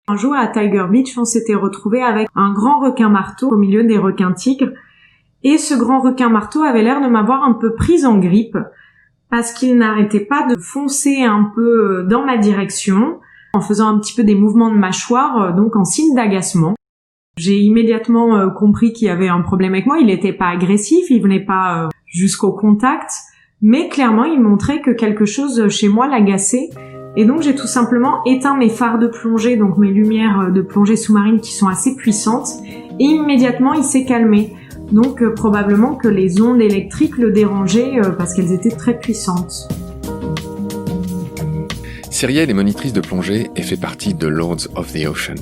Un jour à Tiger Beach, on s'était retrouvé avec un grand requin marteau au milieu des requins tigres. Et ce grand requin marteau avait l'air de m'avoir un peu prise en grippe parce qu'il n'arrêtait pas de foncer un peu dans ma direction en faisant un petit peu des mouvements de mâchoire, donc en signe d'agacement. J'ai immédiatement compris qu'il y avait un problème avec moi. Il n'était pas agressif, il venait pas jusqu'au contact, mais clairement il montrait que quelque chose chez moi l'agaçait. Et donc j'ai tout simplement éteint mes phares de plongée, donc mes lumières de plongée sous-marine qui sont assez puissantes, et immédiatement il s'est calmé. Donc probablement que les ondes électriques le dérangeaient parce qu'elles étaient très puissantes. Cyrielle est monitrice de plongée et fait partie de Lords of the Ocean.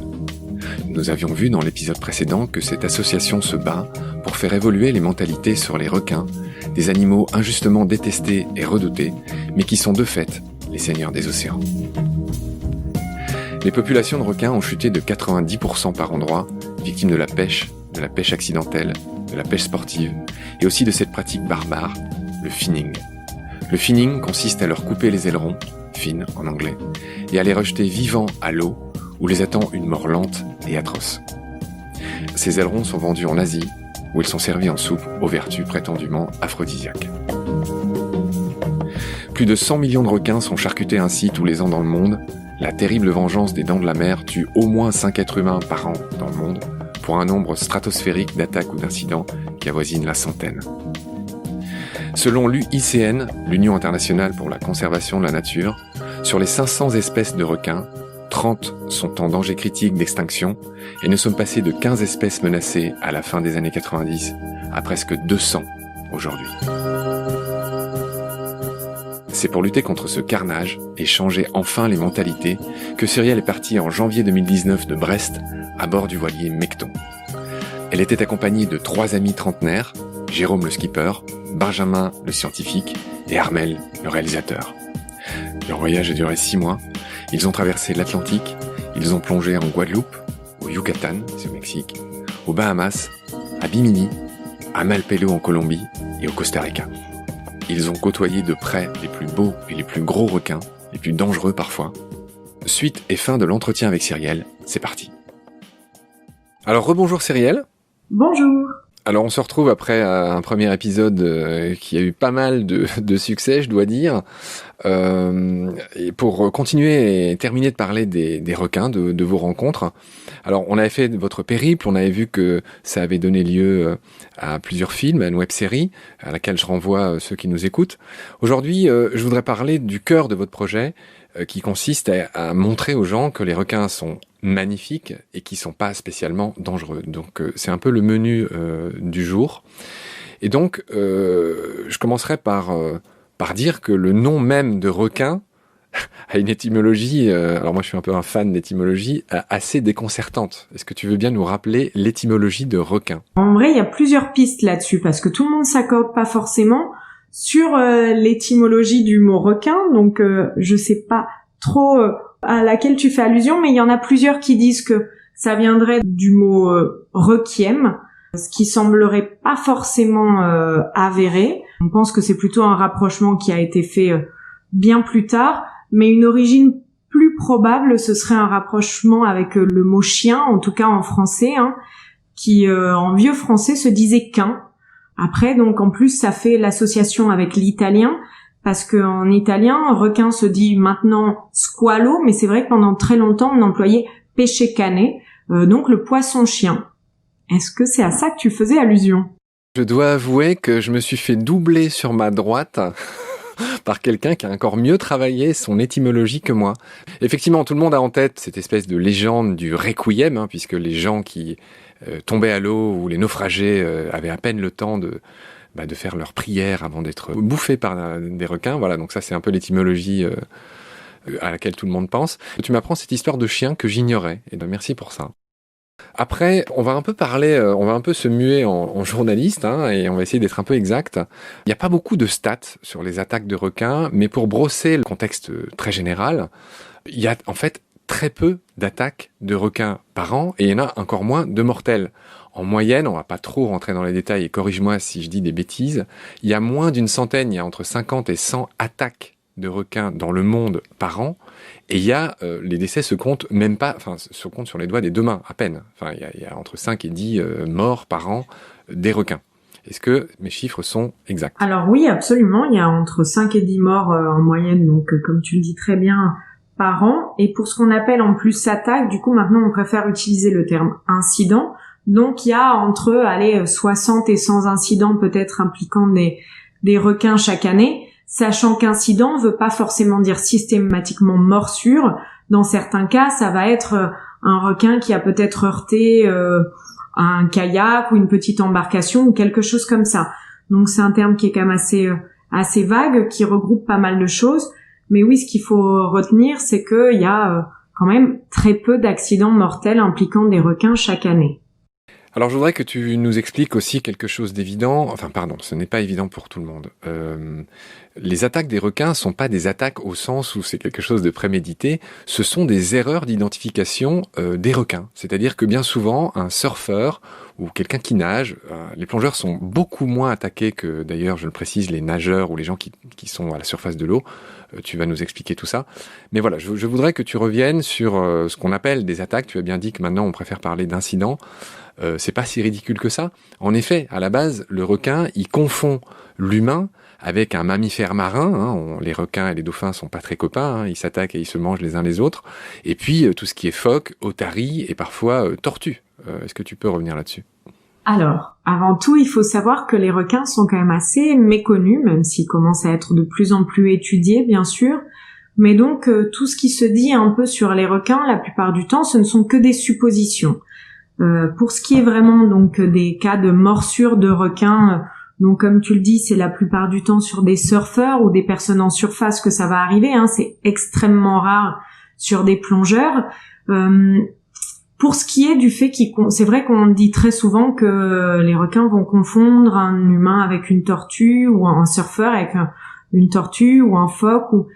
Nous avions vu dans l'épisode précédent que cette association se bat pour faire évoluer les mentalités sur les requins, des animaux injustement détestés et redoutés, mais qui sont de fait les seigneurs des océans. Les populations de requins ont chuté de 90% par endroit, victimes de la pêche accidentelle, de la pêche sportive, et aussi de cette pratique barbare, le finning. Le finning consiste à leur couper les ailerons, fin en anglais, et à les rejeter vivants à l'eau, où les attend une mort lente et atroce. Ces ailerons sont vendus en Asie, où ils sont servis en soupe aux vertus prétendument aphrodisiaques. Plus de 100 millions de requins sont charcutés ainsi tous les ans dans le monde. La terrible vengeance des dents de la mer tue au moins 5 êtres humains par an dans le monde, pour un nombre stratosphérique d'attaques ou d'incidents qui avoisine la centaine. Selon l'UICN, l'Union internationale pour la conservation de la nature, sur les 500 espèces de requins, 30 sont en danger critique d'extinction et nous sommes passés de 15 espèces menacées à la fin des années 90 à presque 200 aujourd'hui. C'est pour lutter contre ce carnage et changer enfin les mentalités que Cyrielle est partie en janvier 2019 de Brest à bord du voilier Mecton. Elle était accompagnée de 3 amis trentenaires, Jérôme le skipper, Benjamin le scientifique et Armel le réalisateur. Leur voyage a duré 6 mois. Ils ont traversé l'Atlantique, ils ont plongé en Guadeloupe, au Yucatan, c'est au Mexique, aux Bahamas, à Bimini, à Malpelo en Colombie et au Costa Rica. Ils ont côtoyé de près les plus beaux et les plus gros requins, les plus dangereux parfois. Suite et fin de l'entretien avec Cyrielle, c'est parti. Alors rebonjour Cyrielle. Bonjour. Alors on se retrouve après un premier épisode qui a eu pas mal de succès, je dois dire, et pour continuer et terminer de parler des requins, de vos rencontres. Alors on avait fait votre périple, on avait vu que ça avait donné lieu à plusieurs films, à une web-série, à laquelle je renvoie ceux qui nous écoutent. Aujourd'hui, je voudrais parler du cœur de votre projet, qui consiste à montrer aux gens que les requins sont magnifiques et qui sont pas spécialement dangereux. Donc c'est un peu le menu du jour. Et donc je commencerai par dire que le nom même de requin a une étymologie, alors moi je suis un peu un fan d'étymologie, assez déconcertante. Est-ce que tu veux bien nous rappeler l'étymologie de requin ? En vrai, il y a plusieurs pistes là-dessus parce que tout le monde s'accorde pas forcément sur l'étymologie du mot requin, donc je sais pas trop à laquelle tu fais allusion, mais il y en a plusieurs qui disent que ça viendrait du mot requiem, ce qui semblerait pas forcément avéré. On pense que c'est plutôt un rapprochement qui a été fait bien plus tard, mais une origine plus probable, ce serait un rapprochement avec le mot chien, en tout cas en français, qui en vieux français se disait quin. Après, donc en plus, ça fait l'association avec l'italien, parce que en italien, requin se dit maintenant squalo, mais c'est vrai que pendant très longtemps, on employait pesce cane, donc le poisson-chien. Est-ce que c'est à ça que tu faisais allusion ? Je dois avouer que je me suis fait doubler sur ma droite par quelqu'un qui a encore mieux travaillé son étymologie que moi. Effectivement, tout le monde a en tête cette espèce de légende du requiem, puisque les gens qui tombaient à l'eau ou les naufragés avaient à peine le temps de faire leur prière avant d'être bouffés par des requins. Voilà, donc ça c'est un peu l'étymologie à laquelle tout le monde pense. Tu m'apprends cette histoire de chien que j'ignorais, et ben merci pour ça. Après, on va un peu parler, on va un peu se muer en journaliste, et on va essayer d'être un peu exact. Il n'y a pas beaucoup de stats sur les attaques de requins, mais pour brosser le contexte très général, il y a en fait très peu d'attaques de requins par an, et il y en a encore moins de mortels. En moyenne, on va pas trop rentrer dans les détails, et corrige-moi si je dis des bêtises, il y a moins d'une centaine, il y a entre 50 et 100 attaques de requins dans le monde par an, et les décès se comptent même pas, se comptent sur les doigts des deux mains, à peine. Il y a entre 5 et 10 morts par an des requins. Est-ce que mes chiffres sont exacts? Alors oui, absolument. Il y a entre 5 et 10 morts en moyenne, donc comme tu le dis très bien, par an. Et pour ce qu'on appelle en plus attaque, du coup maintenant on préfère utiliser le terme incident. Donc il y a entre 60 et 100 incidents peut-être impliquant des requins chaque année, sachant qu'incident veut pas forcément dire systématiquement morsure. Dans certains cas, ça va être un requin qui a peut-être heurté un kayak ou une petite embarcation ou quelque chose comme ça. Donc c'est un terme qui est quand même assez vague, qui regroupe pas mal de choses. Mais oui, ce qu'il faut retenir, c'est qu'il y a quand même très peu d'accidents mortels impliquant des requins chaque année. Alors je voudrais que tu nous expliques aussi quelque chose d'évident. Ce n'est pas évident pour tout le monde. Les attaques des requins sont pas des attaques au sens où c'est quelque chose de prémédité. Ce sont des erreurs d'identification des requins. C'est-à-dire que bien souvent, un surfeur ou quelqu'un qui nage, les plongeurs sont beaucoup moins attaqués que, d'ailleurs, je le précise, les nageurs ou les gens qui sont à la surface de l'eau. Tu vas nous expliquer tout ça. Mais voilà, je voudrais que tu reviennes sur ce qu'on appelle des attaques. Tu as bien dit que maintenant on préfère parler d'incidents. C'est pas si ridicule que ça. En effet, à la base, le requin, il confond l'humain avec un mammifère marin. Les requins et les dauphins sont pas très copains. Ils s'attaquent et ils se mangent les uns les autres. Et puis, tout ce qui est phoque, otarie et parfois tortue. Est-ce que tu peux revenir là-dessus? Alors, avant tout, il faut savoir que les requins sont quand même assez méconnus, même s'ils commencent à être de plus en plus étudiés, bien sûr. Mais donc, tout ce qui se dit un peu sur les requins, la plupart du temps, ce ne sont que des suppositions. Pour ce qui est vraiment donc des cas de morsure de requins, donc comme tu le dis, c'est la plupart du temps sur des surfeurs ou des personnes en surface que ça va arriver. C'est extrêmement rare sur des plongeurs. Pour ce qui est du fait c'est vrai qu'on dit très souvent que les requins vont confondre un humain avec une tortue ou un surfeur avec une tortue ou un phoque.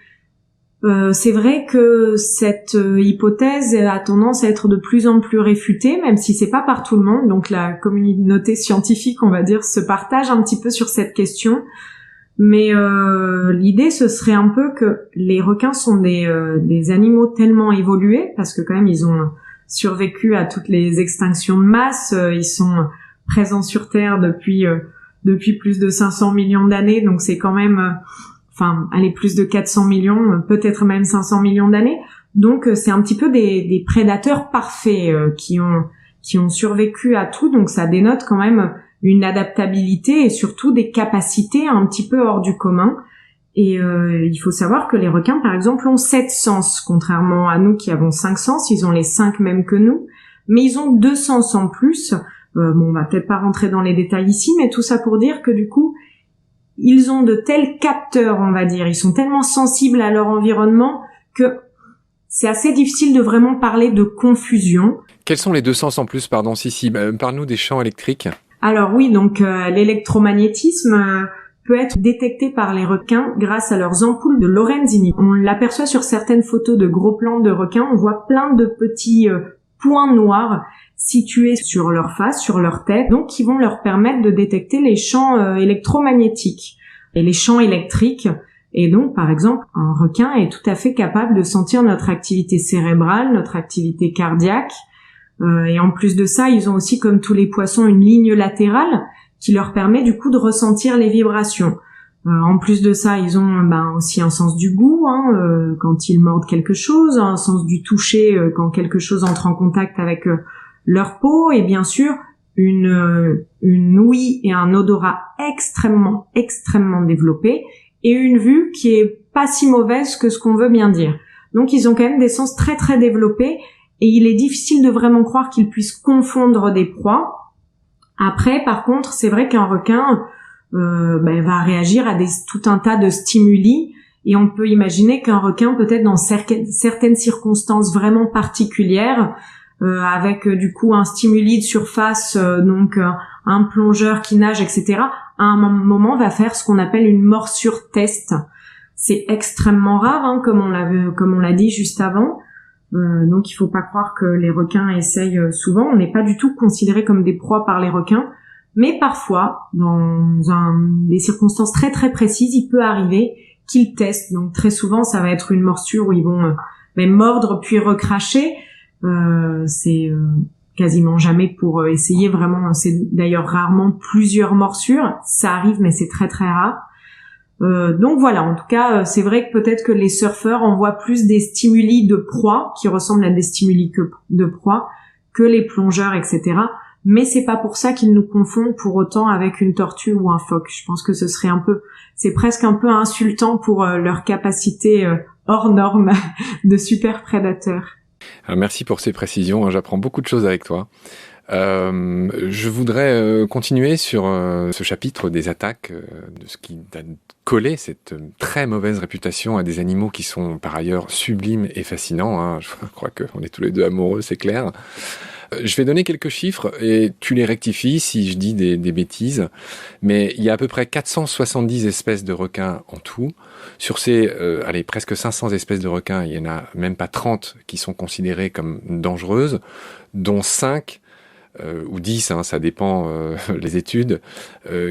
C'est vrai que cette hypothèse a tendance à être de plus en plus réfutée, même si c'est pas par tout le monde. Donc la communauté scientifique, on va dire, se partage un petit peu sur cette question. Mais l'idée, ce serait un peu que les requins sont des animaux tellement évolués, parce que quand même ils ont survécu à toutes les extinctions de masse. Ils sont présents sur Terre depuis plus de 500 millions d'années, donc c'est quand même plus de 400 millions, peut-être même 500 millions d'années. Donc c'est un petit peu des prédateurs parfaits qui ont survécu à tout. Donc ça dénote quand même une adaptabilité et surtout des capacités un petit peu hors du commun. Et il faut savoir que les requins, par exemple, ont 7 sens, contrairement à nous qui avons 5 sens. Ils ont les 5 mêmes que nous, mais ils ont 2 sens en plus. On va peut-être pas rentrer dans les détails ici, mais tout ça pour dire que du coup, ils ont de tels capteurs, on va dire. Ils sont tellement sensibles à leur environnement que c'est assez difficile de vraiment parler de confusion. Quels sont les 2 sens en plus, pardon, parle-nous des champs électriques. Alors oui, donc l'électromagnétisme peut être détecté par les requins grâce à leurs ampoules de Lorenzini. On l'aperçoit sur certaines photos de gros plans de requins. On voit plein de petits points noirs situés sur leur face, sur leur tête, donc qui vont leur permettre de détecter les champs électromagnétiques et les champs électriques. Et donc, par exemple, un requin est tout à fait capable de sentir notre activité cérébrale, notre activité cardiaque. Et en plus de ça, ils ont aussi, comme tous les poissons, une ligne latérale qui leur permet du coup de ressentir les vibrations. En plus de ça, ils ont aussi un sens du goût quand ils mordent quelque chose, un sens du toucher quand quelque chose entre en contact avec leur peau, et bien sûr une ouïe et un odorat extrêmement développés, et une vue qui est pas si mauvaise que ce qu'on veut bien dire. Donc ils ont quand même des sens très très développés, et il est difficile de vraiment croire qu'ils puissent confondre des proies. Après, par contre, c'est vrai qu'un requin va réagir à tout un tas de stimuli, et on peut imaginer qu'un requin, peut-être dans certaines circonstances vraiment particulières, avec du coup un stimuli de surface, un plongeur qui nage, etc., à un moment va faire ce qu'on appelle une morsure test. C'est extrêmement rare, comme on l'a dit juste avant. Donc il faut pas croire que les requins essayent souvent. On n'est pas du tout considérés comme des proies par les requins, mais parfois, dans des circonstances très très précises, il peut arriver qu'ils testent. Donc très souvent, ça va être une morsure où ils vont mordre puis recracher. C'est quasiment jamais pour essayer vraiment. C'est d'ailleurs rarement plusieurs morsures. Ça arrive, mais c'est très très rare. Donc voilà, en tout cas, c'est vrai que peut-être que les surfeurs envoient plus des stimuli de proie qui ressemblent à des stimuli de proie que les plongeurs, etc. Mais c'est pas pour ça qu'ils nous confondent pour autant avec une tortue ou un phoque. Je pense que c'est presque un peu insultant pour leur capacité hors norme de super prédateurs. Alors, merci pour ces précisions, hein, j'apprends beaucoup de choses avec toi. Je voudrais continuer sur ce chapitre des attaques, de ce qui a collé cette très mauvaise réputation à des animaux qui sont par ailleurs sublimes et fascinants. Hein. Je crois qu'on est tous les deux amoureux, c'est clair. Je vais donner quelques chiffres et tu les rectifies si je dis des bêtises. Mais il y a à peu près 470 espèces de requins en tout. Sur ces presque 500 espèces de requins, il y en a même pas 30 qui sont considérées comme dangereuses, dont 5 ou 10, hein, ça dépend les études,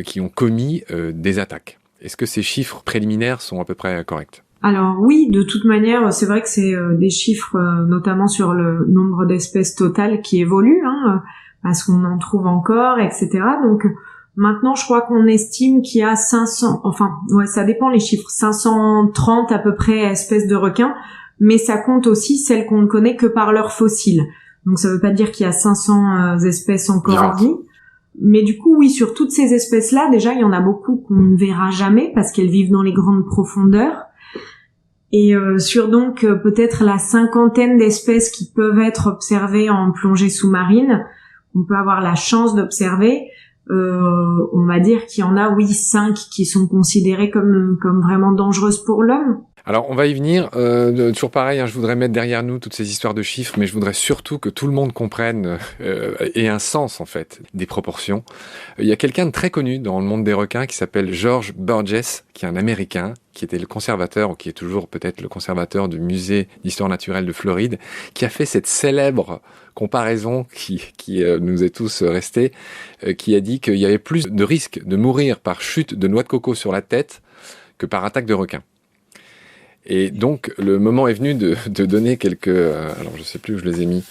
qui ont commis des attaques. Est-ce que ces chiffres préliminaires sont à peu près corrects ? Alors oui, de toute manière, c'est vrai que c'est des chiffres, notamment sur le nombre d'espèces totales qui évoluent, hein, parce qu'on en trouve encore, etc. Donc maintenant, je crois qu'on estime qu'il y a 500, ça dépend les chiffres, 530 à peu près espèces de requins, mais ça compte aussi celles qu'on ne connaît que par leurs fossiles. Donc ça veut pas dire qu'il y a 500 espèces encore en vie. Mais du coup, oui, sur toutes ces espèces-là, déjà, il y en a beaucoup qu'on ne verra jamais parce qu'elles vivent dans les grandes profondeurs. Et sur donc peut-être la 50aine d'espèces qui peuvent être observées en plongée sous-marine, on peut avoir la chance d'observer, on va dire qu'il y en a, oui, 5 qui sont considérées comme vraiment dangereuses pour l'homme. Alors, on va y venir. Toujours pareil, hein, je voudrais mettre derrière nous toutes ces histoires de chiffres, mais je voudrais surtout que tout le monde comprenne et un sens, en fait, des proportions. Il y a quelqu'un de très connu dans le monde des requins qui s'appelle George Burgess, qui est un Américain, qui était le conservateur, ou qui est toujours peut-être le conservateur du musée d'histoire naturelle de Floride, qui a fait cette célèbre comparaison qui nous est tous restée, qui a dit qu'il y avait plus de risques de mourir par chute de noix de coco sur la tête que par attaque de requin. Et donc, le moment est venu de donner quelques... alors, je sais plus où je les ai mis.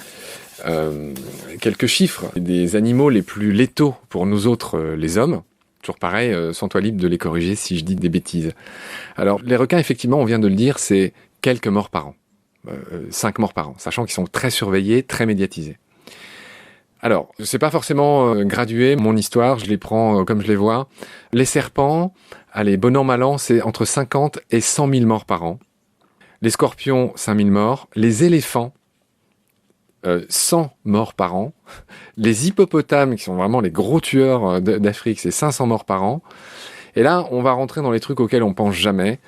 Quelques chiffres des animaux les plus létaux pour nous autres, les hommes. Toujours pareil, sens-toi libre de les corriger si je dis des bêtises. Alors, les requins, effectivement, on vient de le dire, c'est quelques morts par an. 5 morts par an, sachant qu'ils sont très surveillés, très médiatisés. Alors, c'est pas forcément gradué, mon histoire, je les prends comme je les vois. Les serpents, allez, bon an, mal an, c'est entre 50 et 100 000 morts par an. Les scorpions, 5 000 morts. Les éléphants, 100 morts par an. Les hippopotames, qui sont vraiment les gros tueurs d'Afrique, c'est 500 morts par an. Et là, on va rentrer dans les trucs auxquels on pense jamais.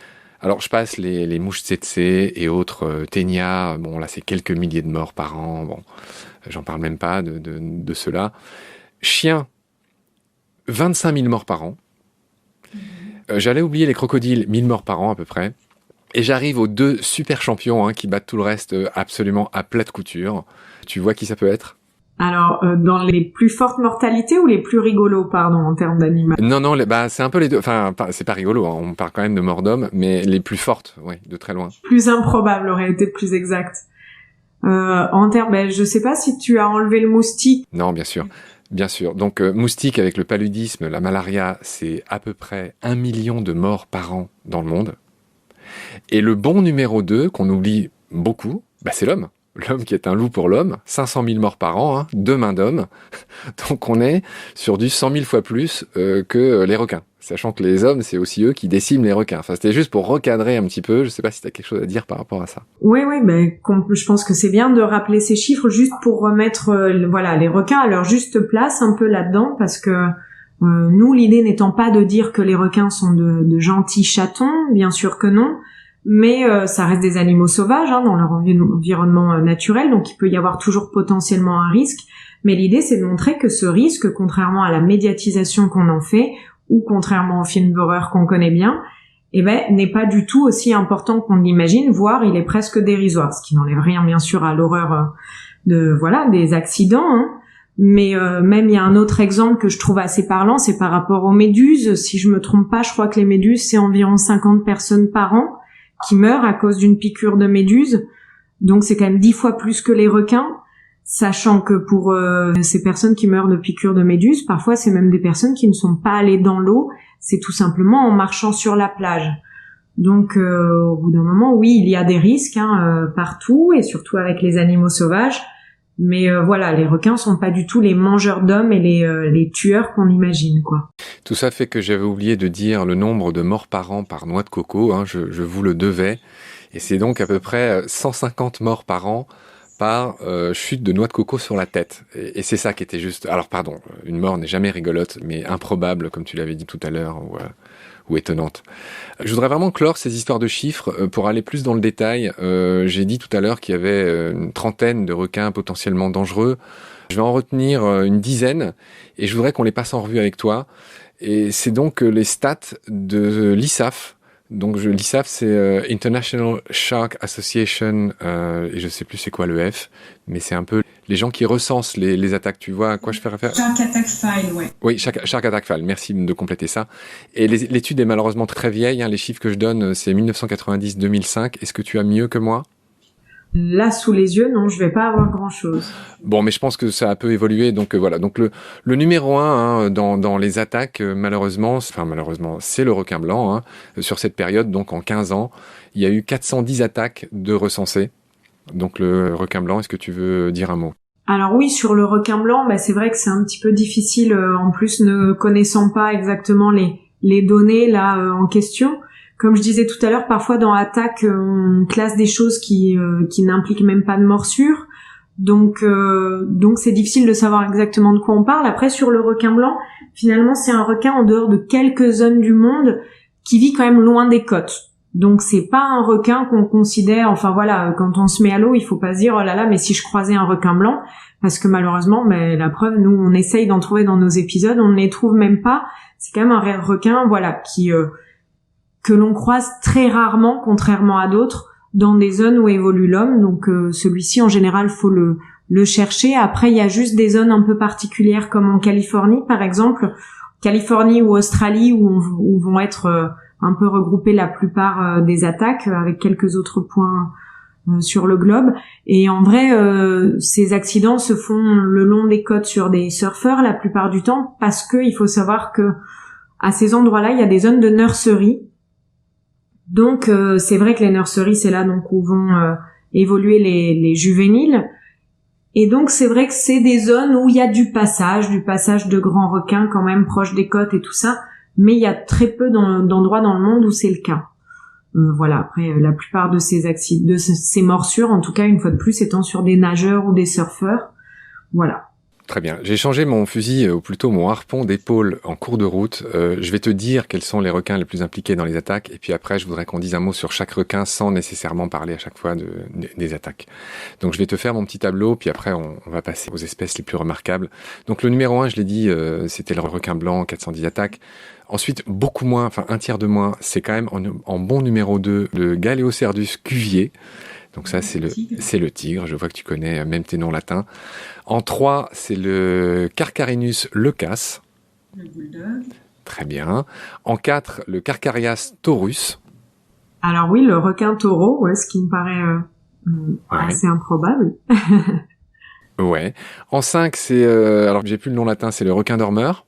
Alors, je passe les mouches tsetse et autres ténias. Bon, là, c'est quelques milliers de morts par an. Bon, j'en parle même pas de cela. Chiens, 25 000 morts par an. J'allais oublier les crocodiles, 1000 morts par an à peu près. Et j'arrive aux 2 super champions qui battent tout le reste absolument à plat de couture. Tu vois qui ça peut être ? Alors, dans les plus fortes mortalités ou les plus rigolos, pardon, en termes d'animal ? Non, c'est un peu les deux. Enfin, c'est pas rigolo, hein. On parle quand même de morts d'hommes, mais les plus fortes, oui, de très loin. Plus improbable aurait été plus exact. En termes, je sais pas si tu as enlevé le moustique. Non, bien sûr. Bien sûr. Donc, moustique avec le paludisme, la malaria, c'est à peu près 1 million de morts par an dans le monde. Et le bon numéro 2, qu'on oublie beaucoup, c'est l'homme. L'homme qui est un loup pour l'homme, 500 000 morts par an, 2 mains d'homme. Donc on est sur du 100 000 fois plus que les requins. Sachant que les hommes, c'est aussi eux qui déciment les requins. Enfin, c'était juste pour recadrer un petit peu. Je sais pas si tu as quelque chose à dire par rapport à ça. Oui, je pense que c'est bien de rappeler ces chiffres juste pour remettre les requins à leur juste place un peu là-dedans, parce que nous, l'idée n'étant pas de dire que les requins sont de gentils chatons, bien sûr que non, mais ça reste des animaux sauvages dans leur environnement naturel, donc il peut y avoir toujours potentiellement un risque. Mais l'idée, c'est de montrer que ce risque, contrairement à la médiatisation qu'on en fait, ou contrairement aux films d'horreur qu'on connaît bien, n'est pas du tout aussi important qu'on l'imagine, voire il est presque dérisoire, ce qui n'enlève rien bien sûr à l'horreur des accidents, Mais même il y a un autre exemple que je trouve assez parlant, c'est par rapport aux méduses. Si je me trompe pas, je crois que les méduses, c'est environ 50 personnes par an qui meurent à cause d'une piqûre de méduse. Donc c'est quand même 10 fois plus que les requins, sachant que pour ces personnes qui meurent de piqûres de méduse, parfois c'est même des personnes qui ne sont pas allées dans l'eau, c'est tout simplement en marchant sur la plage. Donc au bout d'un moment, oui, il y a des risques partout, et surtout avec les animaux sauvages. Mais voilà, les requins sont pas du tout les mangeurs d'hommes et les tueurs qu'on imagine, quoi. Tout ça fait que j'avais oublié de dire le nombre de morts par an par noix de coco, je vous le devais. Et c'est donc à peu près 150 morts par an par chute de noix de coco sur la tête. Et c'est ça qui était juste... Alors pardon, une mort n'est jamais rigolote, mais improbable, comme tu l'avais dit tout à l'heure, ou étonnante. Je voudrais vraiment clore ces histoires de chiffres pour aller plus dans le détail. J'ai dit tout à l'heure qu'il y avait une trentaine de requins potentiellement dangereux. Je vais en retenir une dizaine et je voudrais qu'on les passe en revue avec toi. Et c'est donc les stats de l'ISAF. Donc l'ISAF, c'est International Shark Association, et je sais plus c'est quoi le F, mais c'est un peu les gens qui recensent les attaques. Tu vois à quoi je fais référence? Shark Attack File, ouais. Oui, Shark Attack File, merci de compléter ça. Et l'étude est malheureusement très vieille, les chiffres que je donne, c'est 1990-2005. Est-ce que tu as mieux que moi? Là, sous les yeux, non, je vais pas avoir grand-chose. Bon, mais je pense que ça a peu évolué, donc voilà. Donc le numéro 1 dans les attaques, malheureusement, c'est le requin blanc. Sur cette période, donc en 15 ans, il y a eu 410 attaques de recensées. Donc le requin blanc, est-ce que tu veux dire un mot? Alors oui, sur le requin blanc, c'est vrai que c'est un petit peu difficile, en plus ne connaissant pas exactement les données là en question. Comme je disais tout à l'heure, parfois dans attaque, on classe des choses qui n'impliquent même pas de morsure. Donc c'est difficile de savoir exactement de quoi on parle. Après, sur le requin blanc, finalement, c'est un requin en dehors de quelques zones du monde qui vit quand même loin des côtes. Donc c'est pas un requin qu'on considère, enfin voilà, quand on se met à l'eau, il faut pas se dire oh là là, mais si je croisais un requin blanc, parce que malheureusement, la preuve, nous on essaye d'en trouver dans nos épisodes, on ne les trouve même pas. C'est quand même un requin, voilà, que l'on croise très rarement, contrairement à d'autres, dans des zones où évolue l'homme. Donc celui-ci, en général, faut le chercher. Après, il y a juste des zones un peu particulières, comme en Californie, par exemple, Californie ou Australie, où vont être un peu regroupées la plupart des attaques, avec quelques autres points sur le globe. Et en vrai, ces accidents se font le long des côtes sur des surfeurs la plupart du temps, parce que il faut savoir que à ces endroits-là, il y a des zones de nurseries. Donc c'est vrai que les nurseries, c'est là donc où vont évoluer les juvéniles. Et donc c'est vrai que c'est des zones où il y a du passage de grands requins quand même proche des côtes et tout ça, mais il y a très peu d'endroits dans le monde où c'est le cas. Voilà, après la plupart de ces morsures, en tout cas une fois de plus, étant sur des nageurs ou des surfeurs. Voilà. Très bien. J'ai changé mon fusil, ou plutôt mon harpon d'épaule en cours de route. Je vais te dire quels sont les requins les plus impliqués dans les attaques. Et puis après, je voudrais qu'on dise un mot sur chaque requin sans nécessairement parler à chaque fois des attaques. Donc je vais te faire mon petit tableau, puis après on va passer aux espèces les plus remarquables. Donc le numéro 1, je l'ai dit, c'était le requin blanc, 410 attaques. Ensuite, beaucoup moins, enfin un tiers de moins, c'est quand même en bon numéro 2, le Galeocerdus cuvier. Donc ça, c'est le tigre. Je vois que tu connais même tes noms latins. En 3, c'est le Carcharinus leucas. Le bulldog. Très bien. En 4, le Carcharias taurus. Alors oui, le requin taureau, ce qui me paraît assez improbable. Ouais. En 5, c'est... alors, j'ai plus le nom latin, c'est le requin dormeur.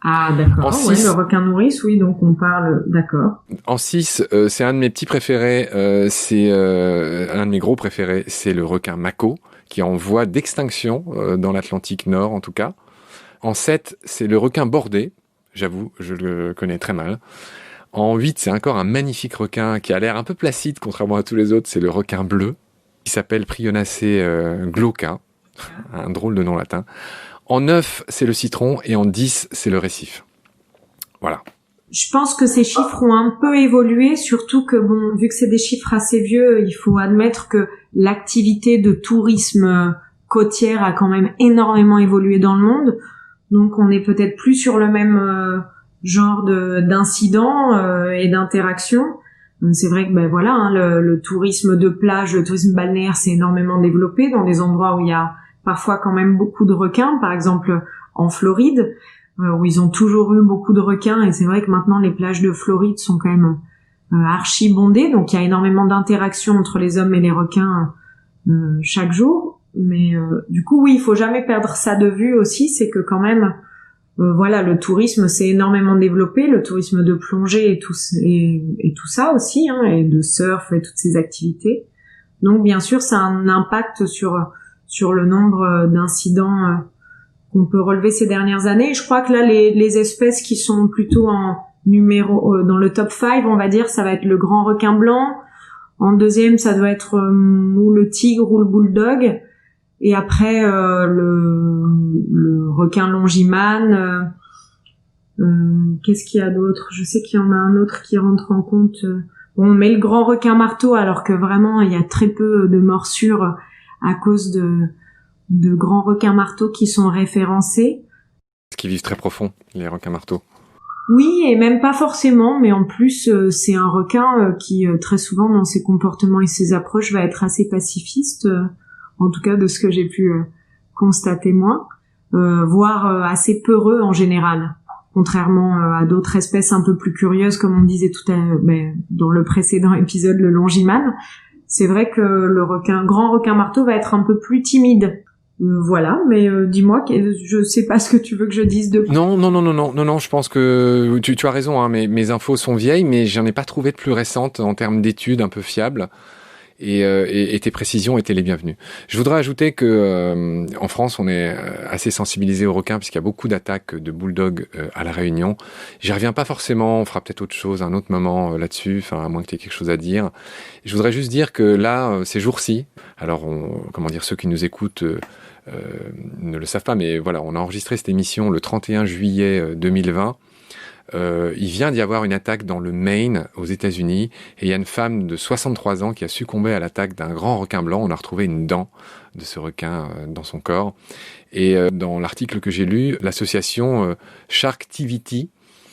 Ah, d'accord. En 6, le requin nourrice, oui, donc on parle... D'accord. En 6, c'est un de mes petits préférés, c'est un de mes gros préférés, c'est le requin mako, qui est en voie d'extinction, dans l'Atlantique Nord en tout cas. En 7, c'est le requin bordé, j'avoue, je le connais très mal. En 8, c'est encore un magnifique requin qui a l'air un peu placide, contrairement à tous les autres, c'est le requin bleu, qui s'appelle Prionacea glauca, un drôle de nom latin. En 9, c'est le citron, et en 10, c'est le récif. Voilà. Je pense que ces chiffres ont un peu évolué, surtout que bon, vu que c'est des chiffres assez vieux, il faut admettre que l'activité de tourisme côtière a quand même énormément évolué dans le monde. Donc on est peut-être plus sur le même genre d'incidents et d'interactions. C'est vrai que le tourisme de plage, le tourisme balnéaire s'est énormément développé dans des endroits où il y a parfois quand même beaucoup de requins, par exemple en Floride, où ils ont toujours eu beaucoup de requins, et c'est vrai que maintenant les plages de Floride sont quand même archi bondées, donc il y a énormément d'interactions entre les hommes et les requins chaque jour. Mais du coup, oui, il faut jamais perdre ça de vue aussi, c'est que quand même, voilà, le tourisme s'est énormément développé, le tourisme de plongée et tout ça aussi, hein, et de surf et toutes ces activités. Donc bien sûr, ça a un impact sur le nombre d'incidents qu'on peut relever ces dernières années. Et je crois que là, les espèces qui sont plutôt en numéro dans le top 5, on va dire, ça va être le grand requin blanc. En deuxième, ça doit être ou le tigre ou le bulldog. Et après, le requin longimane. Qu'est-ce qu'il y a d'autre? Je sais qu'il y en a un autre qui rentre en compte. Bon, on met le grand requin marteau, alors que vraiment, il y a très peu de morsures à cause de grands requins marteaux qui sont référencés. Parce qu'ils vivent très profond, les requins marteaux. Oui, et même pas forcément, mais en plus, c'est un requin qui, très souvent, dans ses comportements et ses approches, va être assez pacifiste, en tout cas de ce que j'ai pu constater moi, voire assez peureux en général, contrairement à d'autres espèces un peu plus curieuses, comme on disait tout à l'heure, dans le précédent épisode, le longimane. C'est vrai que le grand requin marteau va être un peu plus timide. Voilà, mais dis-moi, je sais pas ce que tu veux que je dise de plus. Non, je pense que tu as raison, hein, mes infos sont vieilles, mais j'en ai pas trouvé de plus récentes en termes d'études un peu fiables. Et tes précisions étaient les bienvenues. Je voudrais ajouter que en France, on est assez sensibilisé aux requins puisqu'il y a beaucoup d'attaques de bulldogs à La Réunion. J'y reviens pas forcément, on fera peut-être autre chose un autre moment là-dessus, enfin à moins que tu aies quelque chose à dire. Je voudrais juste dire que là, ces jours-ci, alors ceux qui nous écoutent ne le savent pas, mais voilà, on a enregistré cette émission le 31 juillet 2020. Il vient d'y avoir une attaque dans le Maine, aux États-Unis, et il y a une femme de 63 ans qui a succombé à l'attaque d'un grand requin blanc. On a retrouvé une dent de ce requin dans son corps. Et dans l'article que j'ai lu, l'association Sharktivity,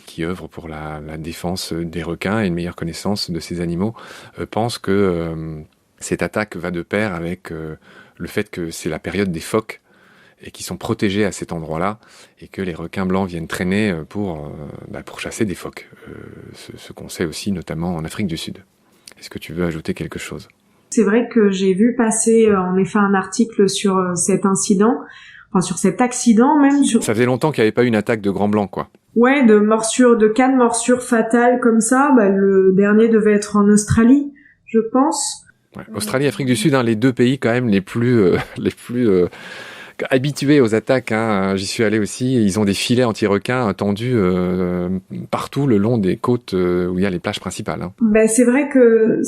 qui œuvre pour la défense des requins et une meilleure connaissance de ces animaux, pense que cette attaque va de pair avec le fait que c'est la période des phoques, et qui sont protégés à cet endroit-là, et que les requins blancs viennent traîner pour chasser des phoques. Ce qu'on sait aussi, notamment en Afrique du Sud. Est-ce que tu veux ajouter quelque chose? C'est vrai que j'ai vu passer en effet un article sur cet incident, enfin sur cet accident même. Ça faisait longtemps qu'il n'y avait pas eu une attaque de grand blanc, quoi. Ouais, de cas de morsures fatales comme ça. Le dernier devait être en Australie, je pense. Ouais. Australie, Afrique du Sud, les deux pays quand même les plus habitués aux attaques, hein. J'y suis allé aussi, ils ont des filets anti-requins tendus partout le long des côtes où il y a les plages principales, hein. C'est vrai que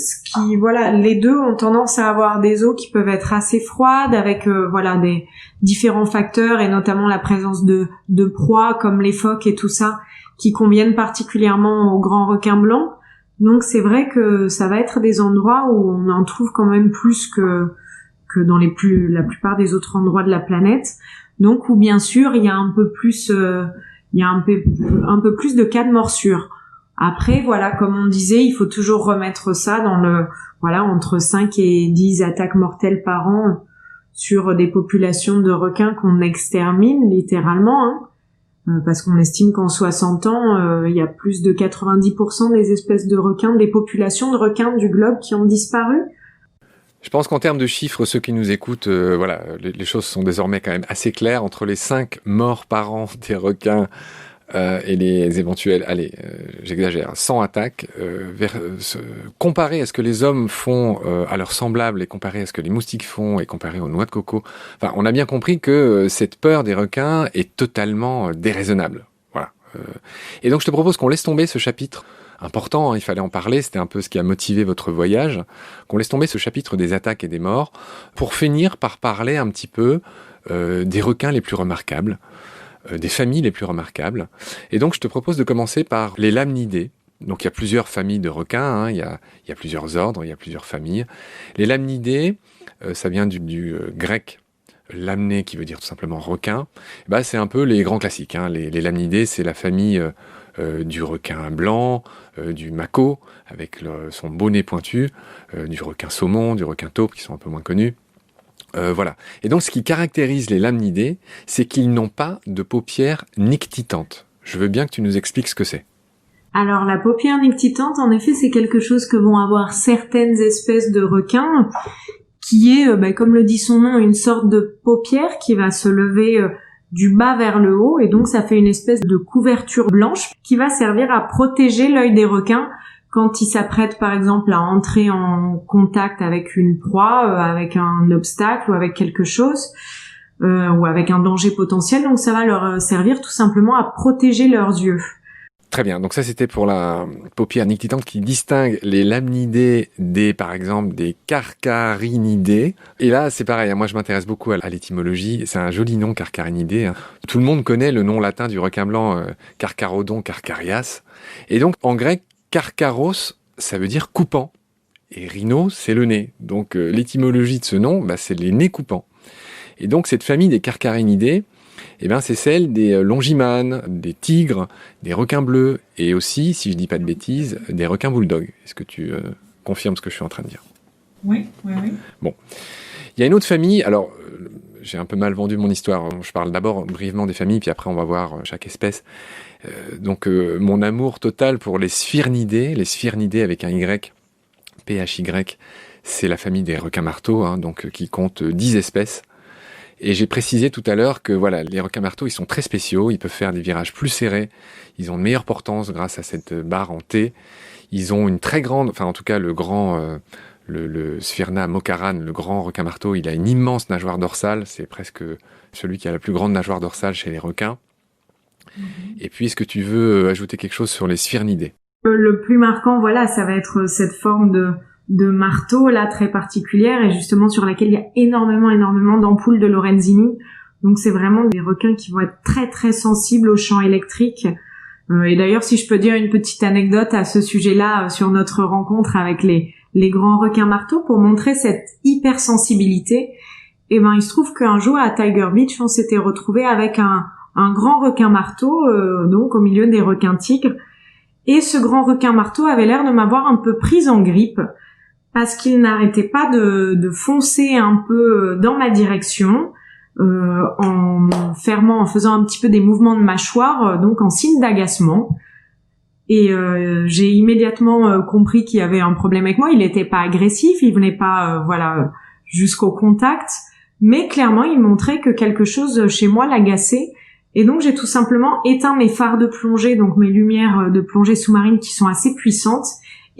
les deux ont tendance à avoir des eaux qui peuvent être assez froides avec des différents facteurs et notamment la présence de proies comme les phoques et tout ça qui conviennent particulièrement aux grands requins blancs. Donc c'est vrai que ça va être des endroits où on en trouve quand même plus que dans la plupart des autres endroits de la planète. Donc où bien sûr il y a un peu plus de cas de morsure. Après comme on disait, il faut toujours remettre ça dans entre 5 et 10 attaques mortelles par an sur des populations de requins qu'on extermine littéralement, hein. Parce qu'on estime qu'en 60 ans, il y a plus de 90% des espèces de requins, des populations de requins du globe qui ont disparu. Je pense qu'en termes de chiffres, ceux qui nous écoutent, les choses sont désormais quand même assez claires. Entre les 5 morts par an des requins et les éventuels, j'exagère, 100 attaques, comparé à ce que les hommes font à leurs semblables et comparé à ce que les moustiques font et comparé aux noix de coco, on a bien compris que cette peur des requins est totalement déraisonnable. Voilà. Et donc je te propose qu'on laisse tomber ce chapitre important, hein, il fallait en parler, c'était un peu ce qui a motivé votre voyage, qu'on laisse tomber ce chapitre des attaques et des morts, pour finir par parler un petit peu des requins les plus remarquables, des familles les plus remarquables. Et donc je te propose de commencer par les lamnidés. Donc il y a plusieurs familles de requins, hein, il y a plusieurs ordres, il y a plusieurs familles. Les lamnidés, ça vient du grec lamné, qui veut dire tout simplement requin. C'est un peu les grands classiques, hein. Les lamnidés, c'est la famille du requin blanc, du mako, avec son beau nez pointu, du requin saumon, du requin taupe, qui sont un peu moins connus. Voilà. Et donc, ce qui caractérise les lamnidés, c'est qu'ils n'ont pas de paupières nictitantes. Je veux bien que tu nous expliques ce que c'est. Alors la paupière nictitante, en effet, c'est quelque chose que vont avoir certaines espèces de requins, qui est, comme le dit son nom, une sorte de paupière qui va se lever du bas vers le haut, et donc ça fait une espèce de couverture blanche qui va servir à protéger l'œil des requins quand ils s'apprêtent par exemple à entrer en contact avec une proie, avec un obstacle ou avec quelque chose, ou avec un danger potentiel. Donc ça va leur servir tout simplement à protéger leurs yeux. Très bien, donc ça c'était pour la paupière nictitante qui distingue les lamnidés par exemple, des carcarinidés. Et là, c'est pareil, moi je m'intéresse beaucoup à l'étymologie. C'est un joli nom, carcarinidés. Tout le monde connaît le nom latin du requin blanc, Carcharodon carcharias. Et donc, en grec, carcharos, ça veut dire coupant. Et rhino, c'est le nez. Donc, l'étymologie de ce nom, c'est les nez coupants. Et donc, cette famille des carcharinidés, c'est celle des longimanes, des tigres, des requins bleus et aussi, si je dis pas de bêtises, des requins bulldogs. Est-ce que tu confirmes ce que je suis en train de dire ? Oui. Bon. Il y a une autre famille, alors j'ai un peu mal vendu mon histoire, je parle d'abord brièvement des familles, puis après on va voir chaque espèce. Donc mon amour total pour les sphyrnidés avec un Y, PHY, c'est la famille des requins marteaux, donc qui compte 10 espèces. Et j'ai précisé tout à l'heure que voilà, les requins marteaux, ils sont très spéciaux, ils peuvent faire des virages plus serrés, ils ont de meilleure portance grâce à cette barre en T. Ils ont une très grande, enfin en tout cas le grand, le Sphyrna mokaran, le grand requin marteau, il a une immense nageoire dorsale, c'est presque celui qui a la plus grande nageoire dorsale chez les requins. Et puis, est-ce que tu veux ajouter quelque chose sur les sphyrnidés ? Le plus marquant, voilà, ça va être cette forme de marteau là très particulière et justement sur laquelle il y a énormément d'ampoules de Lorenzini. Donc c'est vraiment des requins qui vont être très très sensibles aux champs électriques. Et d'ailleurs, si je peux dire une petite anecdote à ce sujet-là sur notre rencontre avec les grands requins marteaux pour montrer cette hypersensibilité, il se trouve qu'un jour à Tiger Beach, on s'était retrouvé avec un grand requin marteau donc au milieu des requins tigres. Et ce grand requin marteau avait l'air de m'avoir un peu prise en grippe parce qu'il n'arrêtait pas de foncer un peu dans ma direction en faisant un petit peu des mouvements de mâchoire, donc en signe d'agacement. Et j'ai immédiatement compris qu'il y avait un problème avec moi. Il n'était pas agressif, il venait pas jusqu'au contact, mais clairement il montrait que quelque chose chez moi l'agaçait. Et donc j'ai tout simplement éteint mes phares de plongée, donc mes lumières de plongée sous-marine qui sont assez puissantes,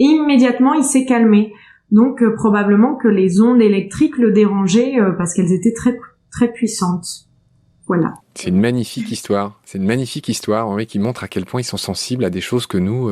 et immédiatement il s'est calmé. Donc probablement que les ondes électriques le dérangeaient parce qu'elles étaient très très puissantes. Voilà. C'est une magnifique histoire. C'est une magnifique histoire qui montre à quel point ils sont sensibles à des choses que nous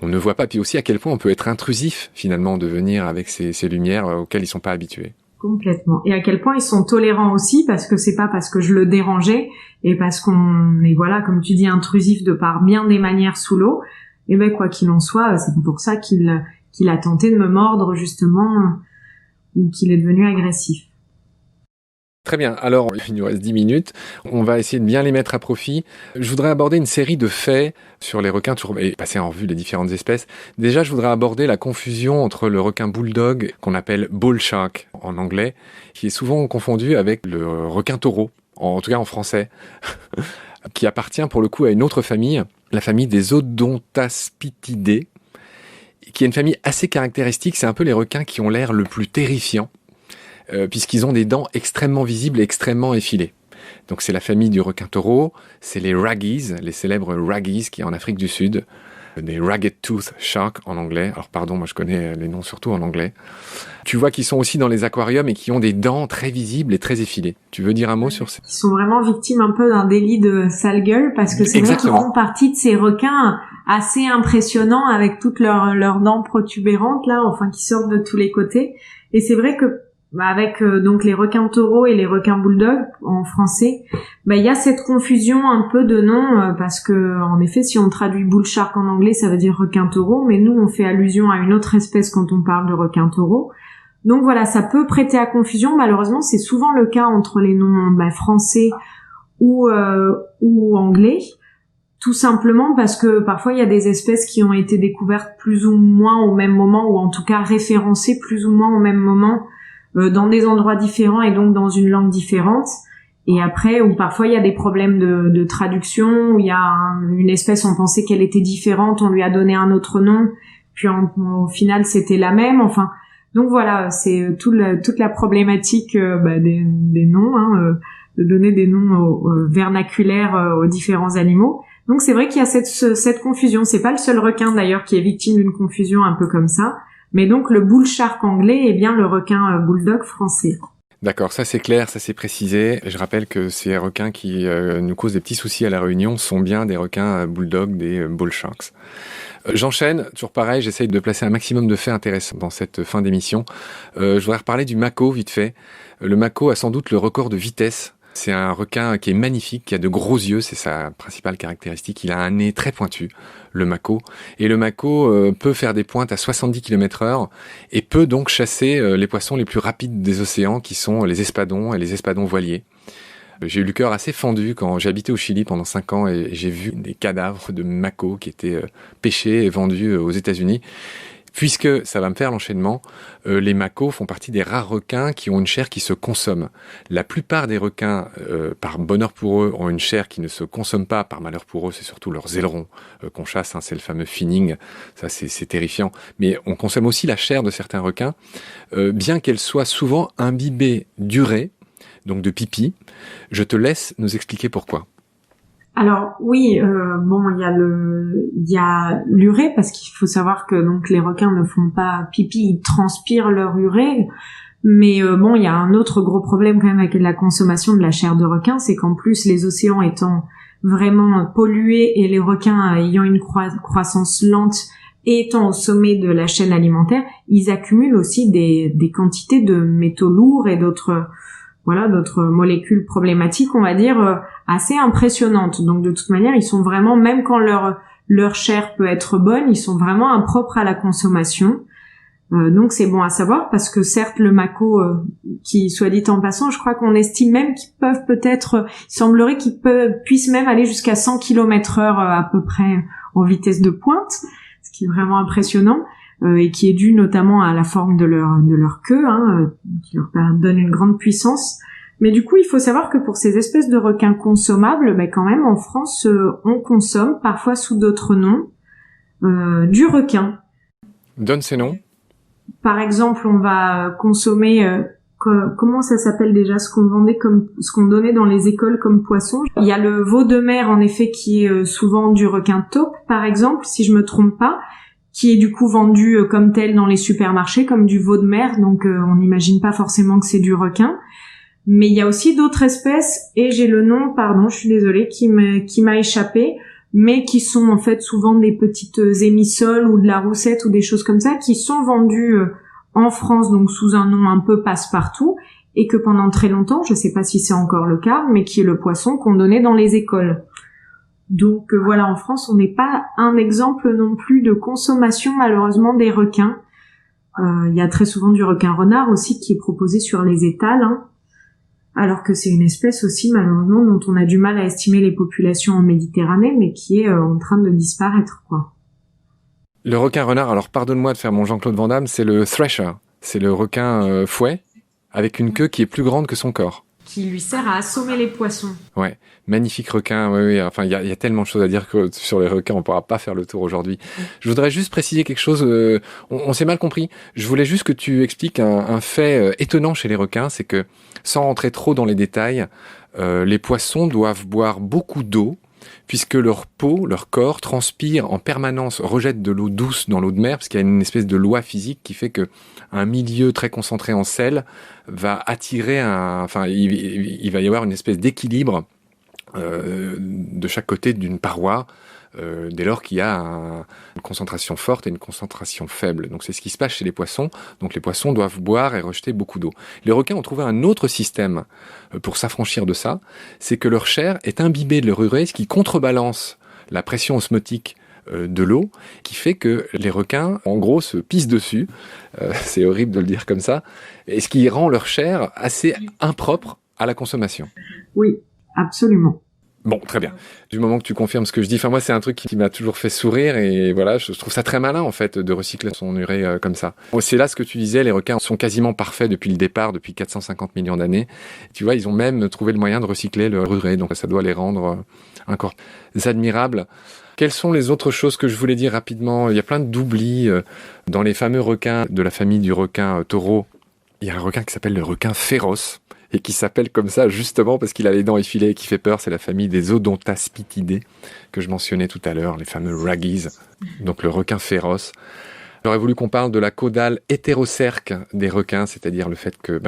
on ne voit pas, puis aussi à quel point on peut être intrusif finalement de venir avec ces lumières auxquelles ils sont pas habitués. Complètement. Et à quel point ils sont tolérants aussi, parce que c'est pas parce que je le dérangeais et parce qu'on est, comme tu dis, intrusif de par bien des manières sous l'eau, et quoi qu'il en soit, c'est pour ça qu'il a tenté de me mordre justement, ou qu'il est devenu agressif. Très bien, alors il nous reste 10 minutes, on va essayer de bien les mettre à profit. Je voudrais aborder une série de faits sur les requins et passer en revue les différentes espèces. Déjà, je voudrais aborder la confusion entre le requin bulldog, qu'on appelle bull shark en anglais, qui est souvent confondu avec le requin taureau, en tout cas en français, qui appartient pour le coup à une autre famille, la famille des Odontaspithidae, qui est une famille assez caractéristique, c'est un peu les requins qui ont l'air le plus terrifiants, puisqu'ils ont des dents extrêmement visibles et extrêmement effilées. Donc c'est la famille du requin taureau, c'est les raggies, les célèbres raggies qui est en Afrique du Sud, des ragged tooth shark en anglais. Alors pardon, moi je connais les noms surtout en anglais. Tu vois qu'ils sont aussi dans les aquariums et qui ont des dents très visibles et très effilées. Tu veux dire un mot sur ça ? Ils sont vraiment victimes un peu d'un délit de sale gueule parce que c'est vrai qu'ils font partie de ces requins assez impressionnants avec toutes leurs dents protubérantes là, qui sortent de tous les côtés. Et c'est vrai que avec donc les requins taureaux et les requins bulldogs en français, il y a cette confusion un peu de noms parce que en effet si on traduit bull shark en anglais ça veut dire requin taureau, mais nous on fait allusion à une autre espèce quand on parle de requin taureau. Donc voilà, ça peut prêter à confusion. Malheureusement c'est souvent le cas entre les noms français ou anglais, tout simplement parce que parfois il y a des espèces qui ont été découvertes plus ou moins au même moment, ou en tout cas référencées plus ou moins au même moment dans des endroits différents et donc dans une langue différente. Et après, ou parfois il y a des problèmes de traduction, où il y a une espèce, on pensait qu'elle était différente, on lui a donné un autre nom, puis au final c'était la même. Enfin, donc voilà, c'est toute la problématique des noms, de donner des noms vernaculaires aux différents animaux. Donc c'est vrai qu'il y a cette confusion. C'est pas le seul requin d'ailleurs qui est victime d'une confusion un peu comme ça. Mais donc le bull shark anglais est bien le requin bulldog français. D'accord, ça c'est clair, ça c'est précisé. Je rappelle que ces requins qui nous causent des petits soucis à La Réunion sont bien des requins bulldog, des bull sharks. J'enchaîne, toujours pareil, j'essaye de placer un maximum de faits intéressants dans cette fin d'émission. Je voudrais reparler du mako vite fait. Le mako a sans doute le record de vitesse. C'est un requin qui est magnifique, qui a de gros yeux, c'est sa principale caractéristique. Il a un nez très pointu, le mako. Et le mako peut faire des pointes à 70 km/h et peut donc chasser les poissons les plus rapides des océans, qui sont les espadons et les espadons voiliers. J'ai eu le cœur assez fendu quand j'ai habité au Chili pendant 5 ans et j'ai vu des cadavres de mako qui étaient pêchés et vendus aux États-Unis. Puisque, ça va me faire l'enchaînement, les makos font partie des rares requins qui ont une chair qui se consomme. La plupart des requins, par bonheur pour eux, ont une chair qui ne se consomme pas. Par malheur pour eux, c'est surtout leurs ailerons qu'on chasse, c'est le fameux finning. Ça, c'est terrifiant. Mais on consomme aussi la chair de certains requins, bien qu'elle soit souvent imbibée d'urée, donc de pipi. Je te laisse nous expliquer pourquoi. Alors oui, il y a l'urée, parce qu'il faut savoir que donc les requins ne font pas pipi, ils transpirent leur urée. Mais il y a un autre gros problème quand même avec la consommation de la chair de requin, c'est qu'en plus les océans étant vraiment pollués et les requins ayant une croissance lente et étant au sommet de la chaîne alimentaire, ils accumulent aussi des quantités de métaux lourds et d'autres molécules problématiques, on va dire, assez impressionnantes. Donc de toute manière, ils sont vraiment, même quand leur chair peut être bonne, ils sont vraiment impropres à la consommation. Donc c'est bon à savoir, parce que certes le mako, qui soit dit en passant, je crois qu'on estime même qu'ils peuvent il semblerait qu'ils puissent même aller jusqu'à 100 km/h à peu près en vitesse de pointe, ce qui est vraiment impressionnant. Et qui est dû notamment à la forme de leur queue, qui leur donne une grande puissance. Mais du coup, il faut savoir que pour ces espèces de requins consommables, quand même, en France, on consomme, parfois sous d'autres noms, du requin. Donne ces noms. Par exemple, on va consommer... comment ça s'appelle déjà, ce qu'on donnait dans les écoles comme poisson. Il y a le veau de mer, en effet, qui est souvent du requin taupe, par exemple, si je me trompe pas, qui est du coup vendu comme tel dans les supermarchés, comme du veau de mer, donc on n'imagine pas forcément que c'est du requin. Mais il y a aussi d'autres espèces, et j'ai le nom, pardon, je suis désolée, qui m'a échappé, mais qui sont en fait souvent des petites émissoles ou de la roussette ou des choses comme ça, qui sont vendues en France, donc sous un nom un peu passe-partout, et que pendant très longtemps, je sais pas si c'est encore le cas, mais qui est le poisson qu'on donnait dans les écoles. Donc voilà, en France, on n'est pas un exemple non plus de consommation malheureusement des requins. Il y a très souvent du requin renard aussi qui est proposé sur les étals, alors que c'est une espèce aussi malheureusement dont on a du mal à estimer les populations en Méditerranée, mais qui est en train de disparaître, quoi. Le requin renard, alors pardonne-moi de faire mon Jean-Claude Van Damme, c'est le thresher, c'est le requin fouet avec une queue qui est plus grande que son corps. Qui lui sert à assommer les poissons. Ouais, magnifique requin. Oui. Enfin, il y a tellement de choses à dire que sur les requins, on pourra pas faire le tour aujourd'hui. Je voudrais juste préciser quelque chose. On s'est mal compris. Je voulais juste que tu expliques un fait étonnant chez les requins, c'est que sans rentrer trop dans les détails, les poissons doivent boire beaucoup d'eau, puisque leur peau, leur corps transpire en permanence, rejette de l'eau douce dans l'eau de mer, parce qu'il y a une espèce de loi physique qui fait que un milieu très concentré en sel va attirer il va y avoir une espèce d'équilibre de chaque côté d'une paroi, dès lors qu'il y a une concentration forte et une concentration faible. Donc c'est ce qui se passe chez les poissons. Donc les poissons doivent boire et rejeter beaucoup d'eau. Les requins ont trouvé un autre système pour s'affranchir de ça, c'est que leur chair est imbibée de leur urée, ce qui contrebalance la pression osmotique de l'eau, qui fait que les requins, en gros, se pissent dessus. C'est horrible de le dire comme ça. Et ce qui rend leur chair assez impropre à la consommation. Oui, absolument. Bon, très bien. Du moment que tu confirmes ce que je dis, enfin moi c'est un truc qui m'a toujours fait sourire et voilà, je trouve ça très malin en fait de recycler son urée comme ça. Bon, c'est là ce que tu disais, les requins sont quasiment parfaits depuis le départ, depuis 450 millions d'années. Tu vois, ils ont même trouvé le moyen de recycler leur urée, donc ça doit les rendre encore admirables. Quelles sont les autres choses que je voulais dire rapidement? Il y a plein d'oublis dans les fameux requins de la famille du requin taureau. Il y a un requin qui s'appelle le requin féroce. Et qui s'appelle comme ça justement parce qu'il a les dents effilées et qui fait peur. C'est la famille des Odontaspithidae que je mentionnais tout à l'heure, les fameux raggies, donc le requin féroce. J'aurais voulu qu'on parle de la caudale hétérocerque des requins, c'est-à-dire le fait que,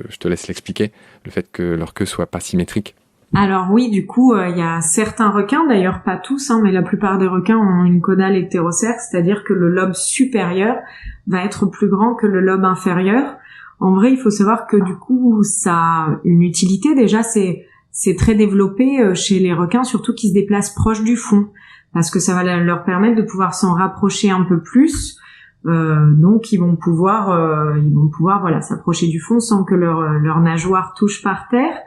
je te laisse l'expliquer, le fait que leur queue soit pas symétrique. Alors oui, du coup, il y a certains requins, d'ailleurs pas tous, mais la plupart des requins ont une caudale hétérocerque, c'est-à-dire que le lobe supérieur va être plus grand que le lobe inférieur. En vrai, il faut savoir que du coup, ça a une utilité. Déjà, c'est très développé chez les requins, surtout qui se déplacent proche du fond, parce que ça va leur permettre de pouvoir s'en rapprocher un peu plus. Donc, ils vont pouvoir voilà, s'approcher du fond sans que leur nageoire touche par terre.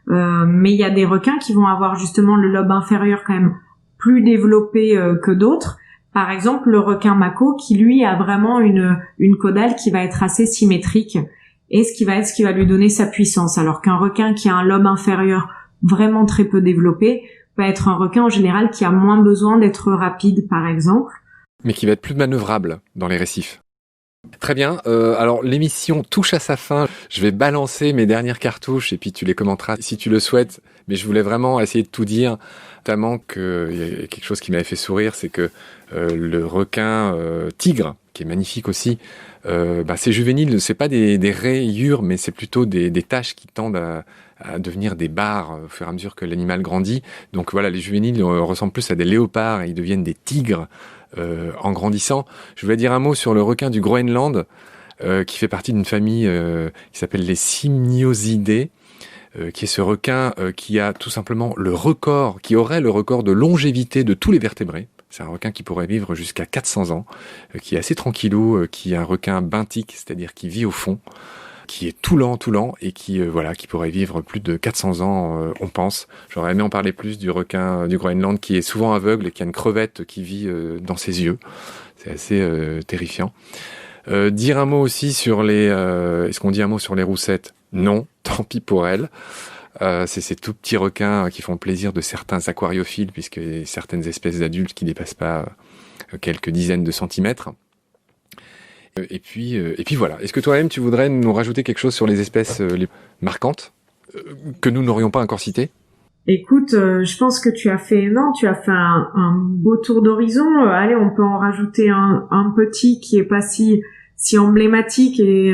Mais il y a des requins qui vont avoir justement le lobe inférieur quand même plus développé que d'autres. Par exemple, le requin mako qui lui a vraiment une caudale qui va être assez symétrique. Et ce qui va lui donner sa puissance. Alors qu'un requin qui a un lobe inférieur vraiment très peu développé va être un requin en général qui a moins besoin d'être rapide, par exemple. Mais qui va être plus manœuvrable dans les récifs. Très bien. Alors l'émission touche à sa fin. Je vais balancer mes dernières cartouches et puis tu les commenteras si tu le souhaites. Mais je voulais vraiment essayer de tout dire. Notamment qu'il y a quelque chose qui m'avait fait sourire, c'est que le requin tigre, qui est magnifique aussi, c'est juvénile, c'est pas des rayures, mais c'est plutôt des taches qui tendent à devenir des barres au fur et à mesure que l'animal grandit. Donc voilà, les juvéniles ressemblent plus à des léopards et ils deviennent des tigres en grandissant. Je voulais dire un mot sur le requin du Groenland, qui fait partie d'une famille qui s'appelle les Symniosidae, qui est ce requin qui a tout simplement qui aurait le record de longévité de tous les vertébrés. C'est un requin qui pourrait vivre jusqu'à 400 ans, qui est assez tranquillou, qui est un requin benthique, c'est-à-dire qui vit au fond, qui est tout lent, et qui pourrait vivre plus de 400 ans, on pense. J'aurais aimé en parler plus du requin du Groenland, qui est souvent aveugle et qui a une crevette qui vit dans ses yeux. C'est assez terrifiant. Dire un mot aussi sur est-ce qu'on dit un mot sur les roussettes? Non, tant pis pour elles. C'est ces tout petits requins qui font le plaisir de certains aquariophiles, puisque certaines espèces d'adultes qui dépassent pas quelques dizaines de centimètres. Et puis voilà. Est-ce que toi-même tu voudrais nous rajouter quelque chose sur les espèces les marquantes que nous n'aurions pas encore citées? Écoute, je pense que tu as fait un beau tour d'horizon. Allez, on peut en rajouter un petit qui est pas si emblématique et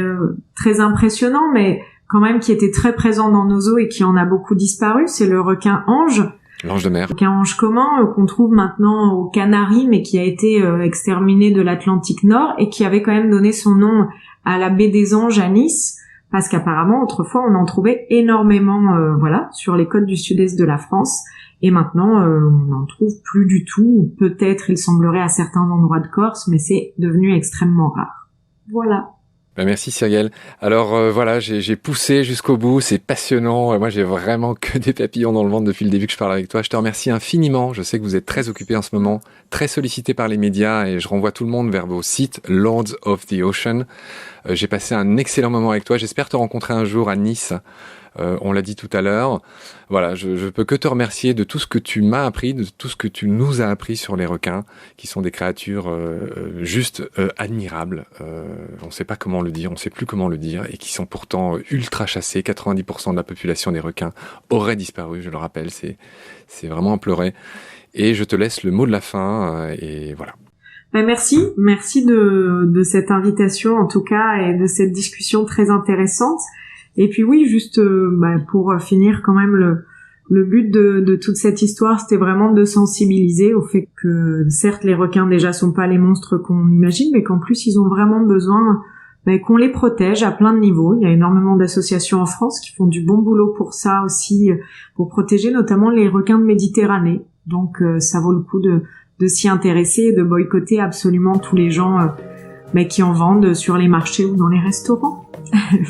très impressionnant, mais quand même qui était très présent dans nos eaux et qui en a beaucoup disparu, c'est le requin ange. L'ange de mer. Le requin ange commun qu'on trouve maintenant aux Canaries, mais qui a été exterminé de l'Atlantique Nord et qui avait quand même donné son nom à la baie des Anges à Nice, parce qu'apparemment autrefois on en trouvait énormément sur les côtes du sud-est de la France, et maintenant on n'en trouve plus du tout, ou peut-être il semblerait à certains endroits de Corse, mais c'est devenu extrêmement rare. Voilà. Merci Cyrielle. Alors j'ai poussé jusqu'au bout, c'est passionnant. Moi j'ai vraiment que des papillons dans le ventre depuis le début que je parle avec toi. Je te remercie infiniment. Je sais que vous êtes très occupé en ce moment, très sollicité par les médias, et je renvoie tout le monde vers vos sites Lords of the Ocean. J'ai passé un excellent moment avec toi. J'espère te rencontrer un jour à Nice. On l'a dit tout à l'heure. Voilà, je peux que te remercier de tout ce que tu m'as appris, de tout ce que tu nous as appris sur les requins, qui sont des créatures juste admirables. On ne sait pas comment le dire, on ne sait plus comment le dire, et qui sont pourtant ultra chassés. 90% de la population des requins aurait disparu, je le rappelle. C'est vraiment à pleurer. Et je te laisse le mot de la fin, et voilà. Merci de cette invitation en tout cas, et de cette discussion très intéressante. Et puis oui, juste pour finir quand même, le but de toute cette histoire, c'était vraiment de sensibiliser au fait que certes les requins déjà sont pas les monstres qu'on imagine, mais qu'en plus ils ont vraiment besoin qu'on les protège à plein de niveaux. Il y a énormément d'associations en France qui font du bon boulot pour ça aussi, pour protéger notamment les requins de Méditerranée. Donc ça vaut le coup de s'y intéresser et de boycotter absolument tous les gens qui en vendent sur les marchés ou dans les restaurants.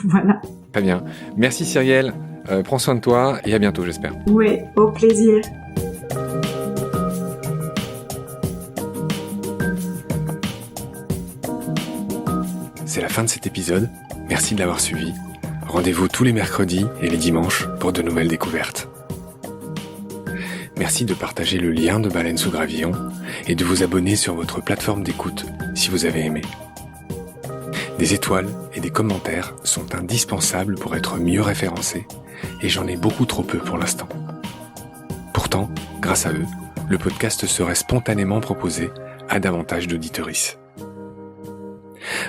Voilà. Très bien. Merci Cyrielle. Prends soin de toi et à bientôt, j'espère. Oui, au plaisir. c'est la fin de cet épisode. Merci de l'avoir suivi. Rendez-vous tous les mercredis et les dimanches pour de nouvelles découvertes. Merci de partager le lien de Baleine sous Gravillon et de vous abonner sur votre plateforme d'écoute si vous avez aimé. Des étoiles et des commentaires sont indispensables pour être mieux référencés et j'en ai beaucoup trop peu pour l'instant. Pourtant, grâce à eux, le podcast serait spontanément proposé à davantage d'auditeuristes.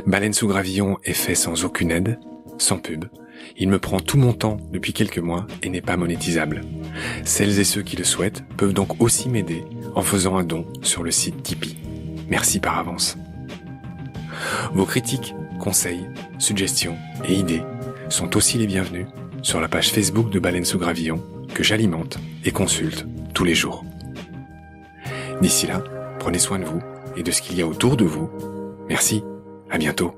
Baleine sous Gravillon est fait sans aucune aide, sans pub. Il me prend tout mon temps depuis quelques mois et n'est pas monétisable. Celles et ceux qui le souhaitent peuvent donc aussi m'aider en faisant un don sur le site Tipeee. Merci par avance. Vos critiques, conseils, suggestions et idées sont aussi les bienvenus sur la page Facebook de Baleine sous Gravillon que j'alimente et consulte tous les jours. D'ici là, prenez soin de vous et de ce qu'il y a autour de vous. Merci, à bientôt.